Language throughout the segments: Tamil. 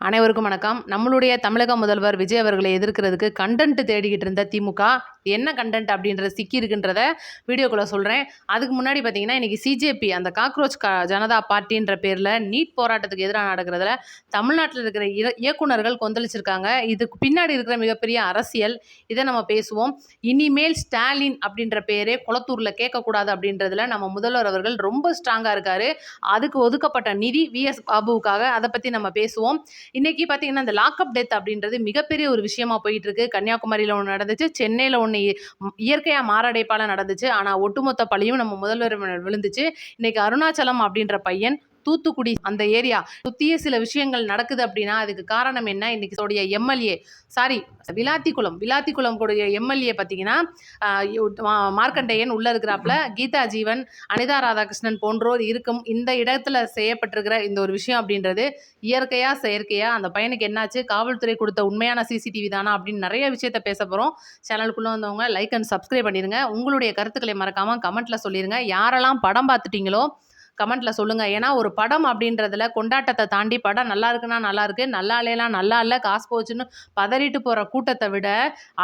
அனைவருக்கும் வணக்கம். நம்மளுடைய தமிழக முதல்வர் விஜய் அவர்களை எதிர்க்கிறதுக்கு கண்டென்ட் தேடிக்கிட்டு இருந்த திமுக என்ன கண்டென்ட் அப்படின்றது சிக்கி இருக்குன்றத வீடியோக்குள்ள சொல்கிறேன். அதுக்கு முன்னாடி பார்த்தீங்கன்னா இன்றைக்கி சிஜேபி அந்த காக்ரோச் ஜனதா பார்ட்டின்ற பேரில் நீட் போராட்டத்துக்கு எதிராக நடக்கிறதுல தமிழ்நாட்டில் இருக்கிற இயக்குநர்கள் கொந்தளிச்சிருக்காங்க. இதுக்கு பின்னாடி இருக்கிற மிகப்பெரிய அரசியல் இதை நம்ம பேசுவோம். இனிமேல் ஸ்டாலின் அப்படின்ற பேரே குளத்தூரில் கேட்கக்கூடாது அப்படின்றதுல நம்ம முதல்வர் அவர்கள் ரொம்ப ஸ்ட்ராங்காக இருக்கார். அதுக்கு ஒதுக்கப்பட்ட நிதி VS பாபுவுக்காக, அதை பற்றி நம்ம பேசுவோம். இன்னைக்கு பார்த்தீங்கன்னா இந்த லாக்அப் டெத் அப்படின்றது மிகப்பெரிய ஒரு விஷயமா போயிட்டு இருக்கு. கன்னியாகுமரியில் ஒன்று நடந்துச்சு, சென்னையில் ஒன்று இயற்கையாக மாரடைப்பால் நடந்துச்சு. ஆனால் ஒட்டுமொத்த பழியும் நம்ம முதல்வர் விழுந்துச்சு. இன்னைக்கு அருணாச்சலம் அப்படின்ற பையன் தூத்துக்குடி அந்த ஏரியா சுற்றியே சில விஷயங்கள் நடக்குது அப்படின்னா அதுக்கு காரணம் என்ன? இன்னைக்கு எம்எல்ஏ விளாத்திக்குளம் கூடிய எம்எல்ஏ பார்த்தீங்கன்னா மார்க்கண்டேயன் உள்ள இருக்கிறாப்புல, கீதா ஜீவன், அனிதா ராதாகிருஷ்ணன் போன்றோர் இருக்கும் இந்த இடத்துல செய்யப்பட்டிருக்கிற இந்த ஒரு விஷயம் அப்படின்றது இயற்கையா செயற்கையா, அந்த பையனுக்கு என்னாச்சு, காவல்துறை கொடுத்த உண்மையான CCTV தானா அப்படின்னு நிறைய விஷயத்த பேச போகிறோம். சேனலுக்குள்ளே வந்தவங்க லைக் அண்ட் சப்ஸ்கிரைப் பண்ணிடுங்க. உங்களுடைய கருத்துக்களை மறக்காமல் கமெண்ட்டில் சொல்லிடுங்க. யாரெல்லாம் படம் பார்த்துட்டீங்களோ கமெண்ட்டில் சொல்லுங்கள். ஏன்னா ஒரு படம் அப்படின்றதுல கொண்டாட்டத்தை தாண்டி படம் நல்லா இருக்குன்னா நல்லா இருக்கு, நல்லா இல்லைனா நல்லா இல்லை, காசு போச்சுன்னு பதறிட்டு போகிற கூட்டத்தை விட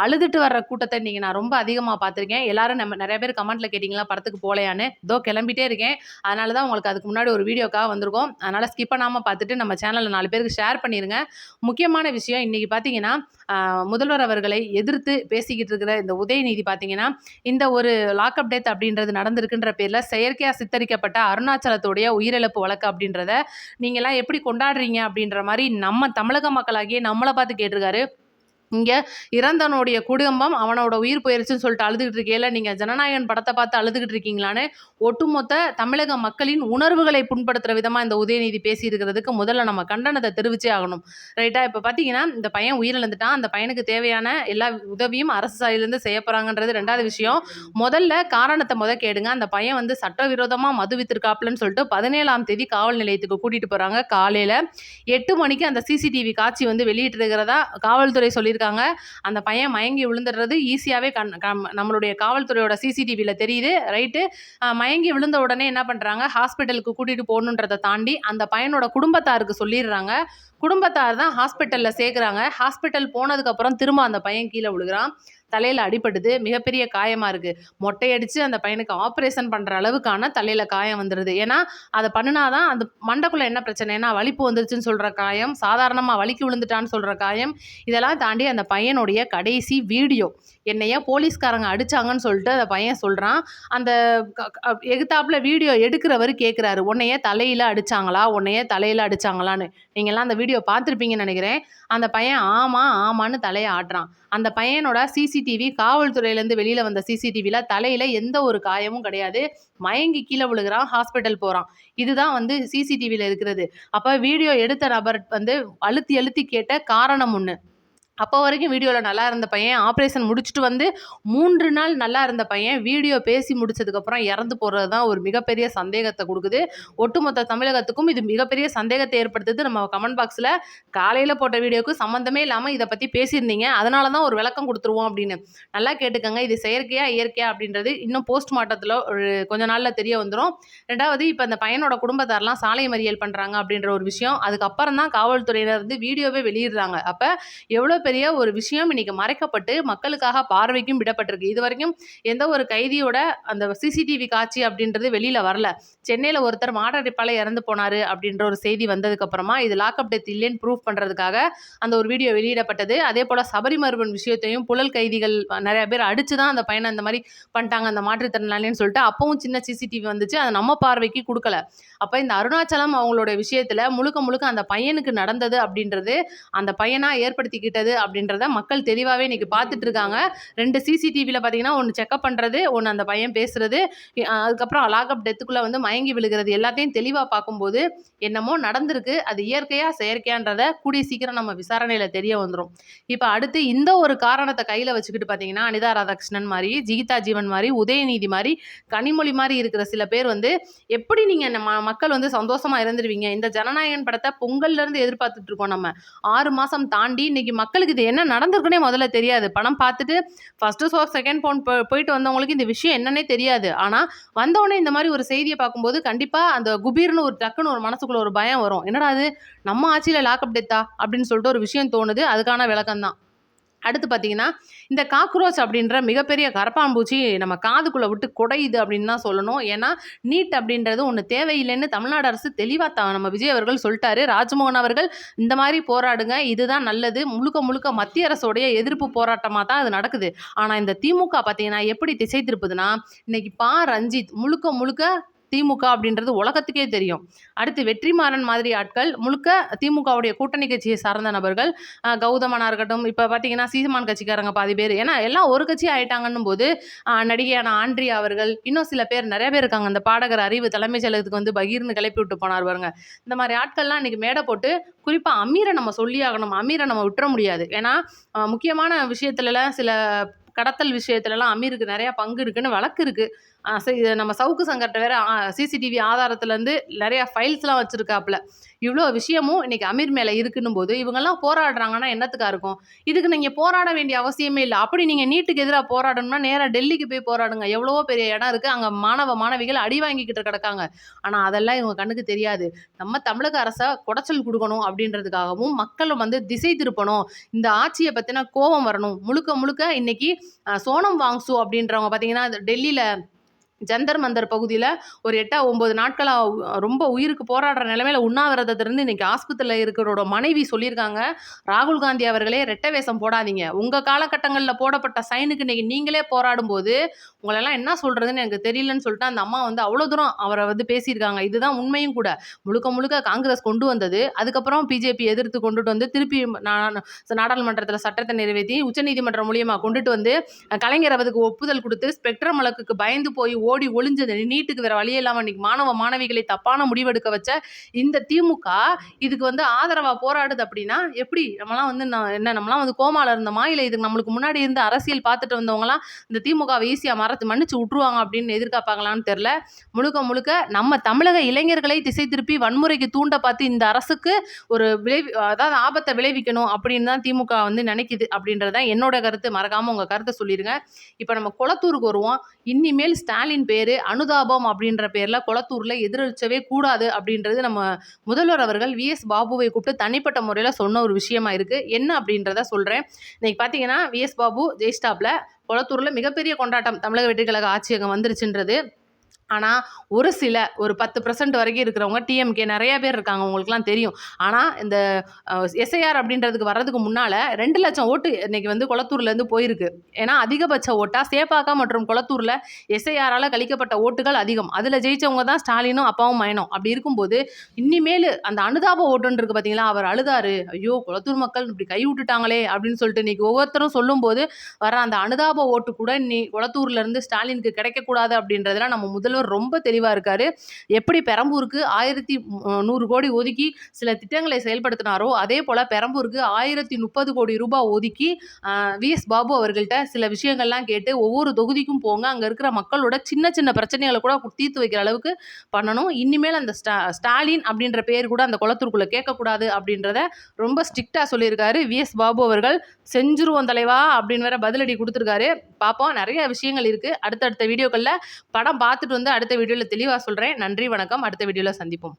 அழுதுட்டு வர்ற கூட்டத்தை நீங்கள் நான் ரொம்ப அதிகமாக பார்த்துருக்கேன். எல்லாரும் நம்ம நிறைய பேர் கமெண்ட்டில் கேட்டிங்களா படத்துக்கு போகலையான்னு. இதோ கிளம்பிட்டே இருக்கேன். அதனால தான் உங்களுக்கு அதுக்கு முன்னாடி ஒரு வீடியோக்காக வந்திருக்கோம். அதனால் ஸ்கிப் பண்ணாமல் பார்த்துட்டு நம்ம சேனலில் 4 பேருக்கு ஷேர் பண்ணிடுங்க. முக்கியமான விஷயம் இன்றைக்கி பார்த்தீங்கன்னா முதல்வர் அவர்களை எதிர்த்து பேசிக்கிட்டு இருக்கிற இந்த உதயநிதி பார்த்தீங்கன்னா இந்த ஒரு லாக்அப் டெத் அப்படின்றது நடந்திருக்குன்ற பேரில் செயற்கையாக சித்தரிக்கப்பட்ட அருணாச்சலத்துடைய உயிரிழப்பு வழக்கு அப்படின்றத நீங்களாம் எப்படி கொண்டாடுறீங்க அப்படின்ற மாதிரி நம்ம தமிழக மக்களாகிய நம்மளை பார்த்து கேட்டிருக்காரு. இங்கே இறந்தவனுடைய குடும்பம் அவனோட உயிர் போயிருச்சுன்னு சொல்லிட்டு அழுதுகிட்டு இருக்கேல, நீங்கள் ஜனநாயகன் படத்தை பார்த்து அழுதுகிட்டு இருக்கீங்களான்னு ஒட்டுமொத்த தமிழக மக்களின் உணர்வுகளை புண்படுத்துகிற விதமாக இந்த உதயநிதி பேசியிருக்கிறதுக்கு முதல்ல நம்ம கண்டனத்தை தெரிவிச்சே ஆகணும். ரைட்டா? இப்போ பார்த்தீங்கன்னா இந்த பையன் உயிரிழந்துட்டான். அந்த பையனுக்கு தேவையான எல்லா உதவியும் அரசு சாலையிலேருந்து செய்ய போகிறாங்கன்றது 2வது விஷயம். முதல்ல காரணத்தை கேடுங்க. அந்த பையன் வந்து சட்டவிரோதமாக மது வித்திருக்காப்புலன்னு சொல்லிட்டு 17ஆம் தேதி காவல் நிலையத்துக்கு கூட்டிகிட்டு போகிறாங்க. காலையில் 8 மணிக்கு அந்த CCTV காட்சி வந்து வெளியிட்டிருக்கிறதா காவல்துறை சொல்லியிருக்காங்க. அந்த பையன் மயங்கி விழுந்துடுறது ஈஸியாகவே நம்மளுடைய காவல்துறையோட CCTVயில் தெரியுது. ரைட்டு? மயங்கி விழுந்த உடனே என்ன பண்ணுறாங்க, ஹாஸ்பிட்டலுக்கு கூட்டிகிட்டு போகணுன்றதை தாண்டி அந்த பையனோட குடும்பத்தாருக்கு சொல்லிடுறாங்க. குடும்பத்தார் தான் ஹாஸ்பிட்டலில் சேர்க்குறாங்க. ஹாஸ்பிட்டல் போனதுக்கப்புறம் திரும்ப அந்த பையன் கீழே விழுகிறான். தலையில் அடிபடுது, மிகப்பெரிய காயமாக இருக்குது. மொட்டையடித்து அந்த பையனுக்கு ஆப்ரேஷன் பண்ணுற அளவுக்கான தலையில் காயம் வந்துடுது. ஏன்னா அதை பண்ணினாதான் அந்த மண்டைக்குள்ளே என்ன பிரச்சனைனா வலிப்பு வந்துருச்சுன்னு சொல்கிற காயம், சாதாரணமாக வலிக்கு விழுந்துட்டான்னு சொல்கிற காயம், இதெல்லாம் தாண்டி அந்த பையனுடைய கடைசி வீடியோ என்னைய போலீஸ்காரங்க அடித்தாங்கன்னு சொல்லிட்டு அந்த பையன் சொல்கிறான். அந்த எகுத்தாப்புல வீடியோ எடுக்கிறவர் கேட்குறாரு, உன்னைய தலையில் அடித்தாங்களான்னு. நீங்கள்லாம் அந்த வீடியோ பார்த்துருப்பீங்கன்னு நினைக்கிறேன். அந்த பையன் ஆமான்னு தலையை ஆட்டுறான். அந்த பையனோட CCTV காவல்துறையிலேருந்து வெளியில் வந்த CCTVயில் தலையில் எந்த ஒரு காயமும் கிடையாது. மயங்கி கீழே விழுகிறான், ஹாஸ்பிட்டல் போகிறான். இதுதான் வந்து CCTVயில் இருக்கிறது. அப்போ வீடியோ எடுத்த நபர் வந்து அழுத்தி கேட்ட காரணம் ஒன்று. அப்போ வரைக்கும் வீடியோவில் நல்லா இருந்த பையன், ஆப்ரேஷன் முடிச்சுட்டு வந்து 3 நாள் நல்லா இருந்த பையன் வீடியோ பேசி முடிச்சதுக்கப்புறம் இறந்து போகிறது தான் ஒரு மிகப்பெரிய சந்தேகத்தை கொடுக்குது. ஒட்டுமொத்த தமிழகத்துக்கும் இது மிகப்பெரிய சந்தேகத்தை ஏற்படுத்துது. நம்ம கமெண்ட் பாக்ஸில் காலையில் போட்ட வீடியோவுக்கு சம்மந்தமே இல்லாமல் இதை பற்றி பேசியிருந்தீங்க, அதனால தான் ஒரு விளக்கம் கொடுத்துருவோம் அப்படின்னு. நல்லா கேட்டுக்கங்க. இது செயற்கையா இயற்கையா அப்படின்றது இன்னும் போஸ்ட்மார்ட்டத்தில் ஒரு கொஞ்ச நாளில் தெரிய வந்துடும். 2வது, இப்போ அந்த பையனோட குடும்பத்தாரெலாம் சாலை மறியல் பண்ணுறாங்க அப்படின்ற ஒரு விஷயம். அதுக்கப்புறம் தான் காவல்துறையினர் வந்து வீடியோவே வெளியிடுறாங்க. அப்போ எவ்வளோ பெரிய ஒரு விஷயம் இன்னைக்கு மறைக்கப்பட்டு மக்களுக்காக பார்வைக்கும் விடப்பட்டிருக்கு. இது வரைக்கும் எந்த ஒரு கைதியோட அந்த CCTV காட்சி அப்படின்றது வெளியில வரல. சென்னையில் ஒருத்தர் மாரடைப்பால இறந்து போனாரு அப்படின்ற ஒரு செய்தி வந்ததுக்கு அப்புறமா இது லாக்அப் டெத் இல்லைன்னு ப்ரூஃப் பண்றதுக்காக அந்த ஒரு வீடியோ வெளியிடப்பட்டது. அதே போல சபரிமர்மன் விஷயத்தையும் புழல் கைதிகள் நிறைய பேர் அடிச்சு தான் அந்த பையனை அந்த மாதிரி பண்ணிட்டாங்க அந்த மாற்றுத்திறனாளின்னு சொல்லிட்டு அப்பவும் சின்ன CCTV வந்துச்சு. அதை நம்ம பார்வைக்கு கொடுக்கல. அப்போ இந்த அருணாச்சலம் அவங்களோட விஷயத்துல முழுக்க அந்த பையனுக்கு நடந்தது அப்படின்றது அந்த பையனா ஏற்படுத்திக்கிட்டது அப்படின்றத மக்கள் தெளிவாகவே இன்றைக்கி பார்த்துட்டு இருக்காங்க. 2 CCTVயில் பார்த்தீங்கன்னா ஒன்று செக்அப் பண்ணுறது, ஒன்று அந்த பையன் பேசுகிறது, அதுக்கப்புறம் லாக்அப் டெத்துக்குள்ளே வந்து மயங்கி விழுகிறது, எல்லாத்தையும் தெளிவாக பார்க்கும்போது என்னமோ நடந்திருக்கு. அது இயற்கையா செயற்கையான்றதை கூடிய சீக்கிரம் நம்ம விசாரணையில் தெரிய வந்துடும். இப்போ அடுத்து இந்த ஒரு காரணத்தை கையில் வச்சுக்கிட்டு பார்த்தீங்கன்னா அனிதா ராதாகிருஷ்ணன் மாதிரி, கீதா ஜீவன் மாதிரி, உதயநிதி மாதிரி, கனிமொழி மாதிரி இருக்கிற சில பேர் வந்து எப்படி நீங்கள் மக்கள் வந்து சந்தோஷமாக இருந்துருவீங்க? இந்த ஜனநாயகன் படத்தை பொங்கல்லேருந்து எதிர்பார்த்துட்டு இருக்கோம் நம்ம. 6 மாதம் தாண்டி இன்னைக்கு மக்களுக்கு மக்களுக்கு இது என்ன நடந்திருக்குன்னே முதல்ல தெரியாது. படம் பார்த்துட்டு ஃபர்ஸ்ட்டு ஷோ, செகண்ட் பவுன் போயிட்டு வந்தவங்களுக்கு இந்த விஷயம் என்னன்னே தெரியாது. ஆனா, வந்தவுனே இந்த மாரி ஒரு செய்திய பார்க்கும்போது, கண்டிப்பா அந்த குபீர்னு ஒரு டக்குன்னு ஒரு மனசுக்குள்ள ஒரு பயம் வரும். என்னடா இது! நம்ம ஆட்சியில லாக்அப் டெத்தா? அப்படின்னு சொல்லிட்டு ஒரு விஷயம் தோணுது. அதுக்கான விளக்கம் தான். அடுத்து பார்த்தீங்கன்னா, இந்த காக்ரோச் அப்படின்ற மிகப்பெரிய கரப்பான்பூச்சி நம்ம காதுக்குள்ள விட்டு குடையுது அப்படின்னு தான் சொல்லணும். ஏன்னா, நீட் அப்படின்றது ஒண்ணு தேவையில்லைன்னு தமிழ்நாடு அரசு தெளிவா நம்ம விஜய் அவர்கள் சொல்ட்டாரு. ராஜ்மோகன் அவர்கள் இந்த மாரி போராடுங்க. இதுதான் நல்லது. முழுக்க முழுக்க மத்திய அரசோடைய எதிர்ப்பு போராட்டமா தான் அது நடக்குது. ஆனா, இந்த திமுக பார்த்தீங்கன்னா, எப்படி திசை திருப்புதுன்னா, இன்னைக்கு ரஞ்சித் முழுக்க முழுக்க திமுக அப்படின்றது உலகத்துக்கே தெரியும். அடுத்து வெற்றிமாறன் மாதிரி ஆட்கள் முழுக்க திமுகவுடைய கூட்டணி கட்சியை சார்ந்த நபர்கள். கௌதமனா இருக்கட்டும், இப்ப பார்த்தீங்கன்னா சீமான் கட்சிக்காரங்க பாதி பேர். ஏன்னா எல்லாம் ஒரு கட்சி ஆயிட்டாங்கன்னும் போது, நடிகையான ஆண்ட்ரியா அவர்கள், இன்னும் சில பேர் நெறைய பேர் இருக்காங்க. அந்த பாடகர் அறிவு தலைமைச் செயலகத்துக்கு வந்து பகீர்னு கிளப்பி விட்டு போனார் பாருங்க. இந்த மாரி ஆட்கள்லாம் இன்னைக்கு மேடை போட்டு குறிப்பா அமீர நம்ம சொல்லியே ஆகணும். அமீர நம்ம விட்டுற முடியாது. ஏன்னா, முக்கியமான விஷயத்துலலாம் சில கடத்தல் விஷயத்துலலாம் அமீருக்கு நெறைய பங்கு இருக்குன்னு வழக்கு இருக்கு. நம்ம சவுக்கு சங்கர்ட்ட வேற சிசிடிவி ஆதாரத்துலேருந்து நெறைய ஃபைல்ஸ்லாம் வச்சிருக்காப்புல. இவ்ளோ விஷயமும் இன்னைக்கு அமீர் மேல இருக்குன்னும் போது, இவங்கலாம் போராடுறாங்கன்னா என்னத்துக்கா இருக்கும்? இதுக்கு நீங்க போராட வேண்டிய அவசியமே இல்ல. அப்படி நீங்க நீட்டுக்கு எதிரா போராடணும்னா, நேரா டெல்லிக்கு போய் போராடுங்க. எவ்வளவோ பெரிய இடம் இருக்கு. அங்க மாணவிகள் அடி வாங்கிக்கிட்டு கிடக்காங்க. ஆனா, அதெல்லாம் இவங்க கண்ணுக்கு தெரியாது. நம்ம தமிழக அரச குடைச்சல் குடுக்கணும் அப்படின்றதுக்காகவும், மக்கள வந்து திசை திருப்பணும். இந்த ஆட்சிய பத்தின கோவம் வரணும். முழுக்க முழுக்க இன்னைக்கு சோனம் வாங்சு அப்படின்றவங்க பார்த்தீங்கன்னா, டெல்லியில ஜந்தர் மந்தர் பகுதியில ஒரு 8, 9 நாட்களா ரொம்ப உயிருக்கு போராடுற நிலைமையில உண்ணாவிரதத்துல இருந்து இன்னைக்கு ஆஸ்பத்திரியில இருக்கிறவரோட மனைவி சொல்லியிருக்காங்க, ராகுல் காந்தி அவர்களே ரெட்டை வேஷம் போடாதீங்க. உங்க காலகட்டங்கள்ல போடப்பட்ட சைனுக்கு இன்னைக்கு நீங்களே போராடும்போது, உங்களெல்லாம் என்ன சொல்றதுன்னு எனக்கு தெரியலன்னு சொல்லிட்டு அந்த அம்மா வந்து அவ்வளோ தூரம் அவர வந்து பேசியிருக்காங்க. இதுதான் உண்மையும் கூட. முழுக்க முழுக்க காங்கிரஸ் கொண்டு வந்தது. அதுக்கப்புறம் பிஜேபி எதிர்த்து கொண்டுட்டு வந்து திருப்பி நாடாளுமன்றத்தில சட்டத்தை நிறைவேத்தி உச்சநீதிமன்றம் மூலியமா கொண்டுட்டு வந்து கலைஞர் அதுக்கு ஒப்புதல் குடுத்து ஸ்பெக்ட்ரம் வழக்குக்கு பயந்து போய் ஓடி ஒளிஞ்சது. நீட்டுக்கு வேற வழியே இல்லாம இன்னைக்கு மாணவிகளை தப்பான முடிவெடுக்க வச்ச இந்த திமுக இதுக்கு வந்து ஆதரவா போராடுது அப்படின்னா எப்படி? நம்மலாம் வந்து நம்மலாம் வந்து கோமால இருந்தோமா? இல்ல இதுக்கு நம்மளுக்கு முன்னாடி இருந்து அரசியல் பார்த்துட்டு வந்தவங்கலாம் இந்த திமுகவை ஈஸியா மன்னிச்சு விட்டுருவாங்க அப்படின்னு எதிர்பார்ப்பாங்களான்னு தெரியல. முழுக்க முழுக்க நம்ம தமிழக இளைஞர்களை திசை திருப்பி வன்முறைக்கு தூண்ட பார்த்து இந்த அரசுக்கு ஒரு அதாவது ஆபத்தை விளைவிக்கணும் அப்படின்னு தான் திமுக வந்து நினைக்குது அப்படின்றது தான் என்னோட கருத்து. மறக்காம உங்க கருத்தை சொல்லிருங்க. இப்ப நம்ம கொளத்தூருக்கு வருவோம். இனிமேல் ஸ்டாலின் பேரு அனுதாபம் அப்படின்ற பேர்ல கொளத்தூர்ல எதிரொலிச்சவே கூடாது அப்படின்றது நம்ம முதல்வர் அவர்கள் விஎஸ் பாபுவை கூப்பிட்டு தனிப்பட்ட முறையில சொன்ன ஒரு விஷயமா இருக்கு. என்ன அப்படின்றத சொல்றேன். இன்னைக்கு பாத்தீங்கன்னா விஎஸ் பாபு ஜெயிஸ்டாப்ல கொளத்தூர்ல மிகப்பெரிய கொண்டாட்டம் தமிழக வெற்றி கழக ஆட்சி அங்க வந்துருச்சுன்றது. ஆனா, ஒரு 10% வரைக்கும் இருக்கிறவங்க டிஎம்கே நெறைய பேர் இருக்காங்க. உங்களுக்கெல்லாம் தெரியும். ஆனா, இந்த எஸ்ஐஆர் அப்படின்றதுக்கு வர்றதுக்கு முன்னால 2,00,000 ஓட்டு இன்னைக்கு வந்து கொளத்தூர்லேருந்து போயிருக்கு. ஏன்னா, அதிகபட்ச ஓட்டா சேப்பாக்கம் மற்றும் கொளத்தூர்ல எஸ்ஐஆரால கழிக்கப்பட்ட ஓட்டுகள் அதிகம். அதுல ஜெயிச்சவங்க தான் ஸ்டாலினும், அப்பாவும் மகனும். அப்படி இருக்கும்போது, இனிமேலு அந்த அனுதாப ஓட்டுன்னு இருக்கு பார்த்தீங்களா? அவர் அழுதாரு. ஐயோ! கொளத்தூர் மக்கள் இப்படி கை விட்டுட்டாங்களே அப்படின்னு சொல்லிட்டு இன்னைக்கு ஒவ்வொருத்தரும் சொல்லும்போது, வர அந்த அனுதாப ஓட்டு கூட கொளத்தூர்லேருந்து ஸ்டாலினுக்கு கிடைக்கக்கூடாது அப்படின்றதுல நம்ம முதல்வர் ரொம்ப தெளிவா இருக்காரு. எப்படி பெரம்பூருக்கு 1,100 கோடி ஒதுக்கி சில திட்டங்களை செயல்படுத்தினாரோ, அதே போல பெரம்பூருக்கு 1,030 கோடி ரூபாய் ஒதுக்கி விஎஸ் பாபு அவர்கள்ட்ட சில விஷயங்கள்லாம் கேட்டு ஒவ்வொரு தொகுதிக்கும் போங்க. அங்க இருக்கிற மக்களோட சின்ன சின்ன பிரச்சனைகளை கூட தீர்த்து வைக்கிற அளவுக்கு பண்ணணும். இனிமேல் அந்த ஸ்டாலின் அப்படின்ற பேர் கூட அந்த குளத்தூருக்குள்ள கேட்கக்கூடாது அப்படின்றத ரொம்ப ஸ்ட்ரிக்டா சொல்லியிருக்காரு விஎஸ் பாபு அவர்கள். செஞ்சுருவோம் தலைவா அப்படின்னு வேற பதிலடி கொடுத்துருக்காரு. பார்ப்போம். நிறைய விஷயங்கள் இருக்கு. அடுத்தடுத்த வீடியோக்கள்ல படம் பார்த்துட்டு வந்து அடுத்த வீடியோல தெளிவா சொல்றேன். நன்றி, வணக்கம். அடுத்த வீடியோல சந்திப்போம்.